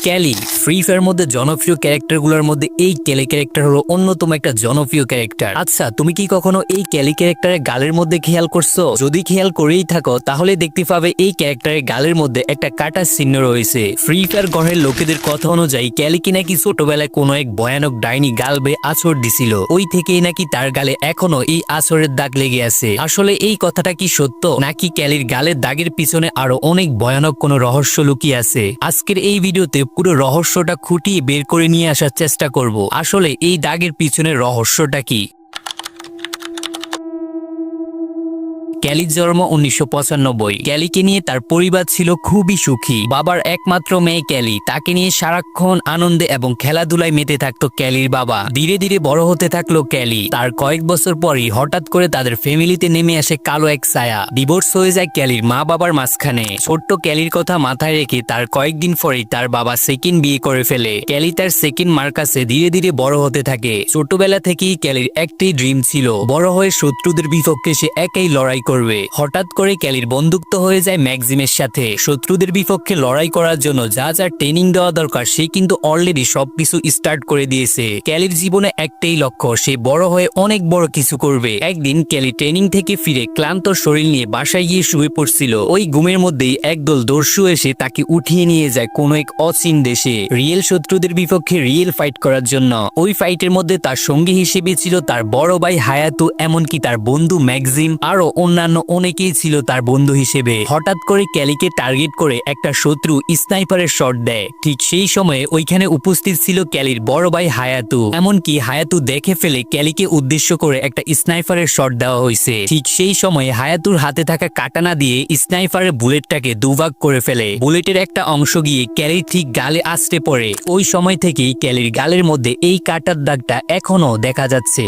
Kelly free fire মধ্যে জনপ্রিয় ক্যারেক্টারগুলোর মধ্যে এই ক্যালি ক্যারেক্টার হলো অন্যতম একটা জনপ্রিয় ক্যারেক্টার। আচ্ছা, তুমি কি কখনো এই ক্যালি ক্যারেক্টারের গালের মধ্যে খেয়াল করছো? যদি খেয়াল করেই থাকো তাহলে দেখতে পাবে এই ক্যারেক্টারের গালের মধ্যে একটা কাটার চিহ্ন রয়েছে। ফ্রি ফায়ার গড়ের লোকেদের কথা অনুযায়ী ক্যালিকে নাকি ছোটবেলায় কোনো এক ভয়ানক ডাইনি গাল বেয়ে আছর দিছিল, ওই থেকেই নাকি তার গালে এখনো এই আছরের দাগ লেগে আছে। আসলে এই কথাটা কি সত্য, নাকি ক্যালির গালের দাগের পিছনে আরো অনেক ভয়ানক কোনো রহস্য লুকিয়ে আছে? আজকের এই ভিডিওতে পুরো রহস্যটা খুঁটিয়ে বের করে নিয়ে আসার চেষ্টা করব। আসলে এই দাগের পিছনের রহস্যটা কি? ক্যালির জন্ম 1995। ক্যালিকে নিয়ে তার পরিবার ছিল খুবই সুখী। বাবার একমাত্র মেয়ে ক্যালি, তাকে নিয়ে সারাক্ষণ আনন্দে এবং খেলাধুলায় মেতে থাকতো ক্যালির বাবা। ধীরে ধীরে বড় হতে থাকলো ক্যালি। তার কয়েক বছর পরই হঠাৎ করে তাদের ফ্যামিলিতে নেমে আসে কালো এক ছায়া। ডিভোর্স হয়ে যায় ক্যালির মা বাবার মাঝখানে। ছোট্ট ক্যালির কথা মাথায় রেখে তার কয়েকদিন পরেই তার বাবা সেকেন্ড বিয়ে করে ফেলে। ক্যালি তার সেকেন্ড মার কাছে ধীরে ধীরে বড় হতে থাকে। ছোটবেলা থেকেই ক্যালির একটাই ড্রিম ছিল, বড় হয়ে শত্রুদের বিপক্ষে সে একাই লড়াই করবে। হঠাৎ করে ক্যালির বন্ধুত্ব হয়ে যায় ম্যাক্সিমের সাথে। শত্রুদের বিপক্ষে লড়াই করার জন্য যা যা ট্রেনিং দেওয়া দরকার সে কিন্তু অলরেডি সবকিছু স্টার্ট করে দিয়েছে। ক্যালির জীবনে একটাই লক্ষ্য, সে বড় হয়ে অনেক বড় কিছু করবে। একদিন ক্যালি ট্রেনিং থেকে ফিরে ক্লান্ত শরীর নিয়ে বাসায় গিয়ে শুয়ে পড়ছিল। ওই ঘুমের মধ্যেই একদল দস্যু এসে তাকে উঠিয়ে নিয়ে যায় কোনো এক অচিন দেশে, রিয়েল শত্রুদের বিপক্ষে রিয়েল ফাইট করার জন্য। ওই ফাইটের মধ্যে তার সঙ্গী হিসেবে ছিল তার বড় ভাই হায়াতু, এমনকি তার বন্ধু ম্যাক্সিম, আরো অন্যান্য অনেকেই ছিল তার বন্ধু হিসেবে। হঠাৎ করে ক্যালিকে টার্গেট করে একটা শত্রু স্নাইপারের শট দেয়। ঠিক সেই সময়ে ওইখানে উপস্থিত ছিল ক্যালির বড় ভাই হায়াতু। এমনকি হায়াতু দেখে ফেলে ক্যালিকে উদ্দেশ্য করে একটা স্নাইপারের শট দেওয়া হয়েছে। ঠিক সেই সময়ে হায়াতুর হাতে থাকা কাটানা দিয়ে স্নাইপারের বুলেটটাকে দুভাগ করে ফেলে। বুলেটের একটা অংশ গিয়ে ক্যালির ঠিক গালে আছড়ে পড়ে। ওই সময় থেকেই ক্যালির গালের মধ্যে এই কাটার দাগটা এখনো দেখা যাচ্ছে।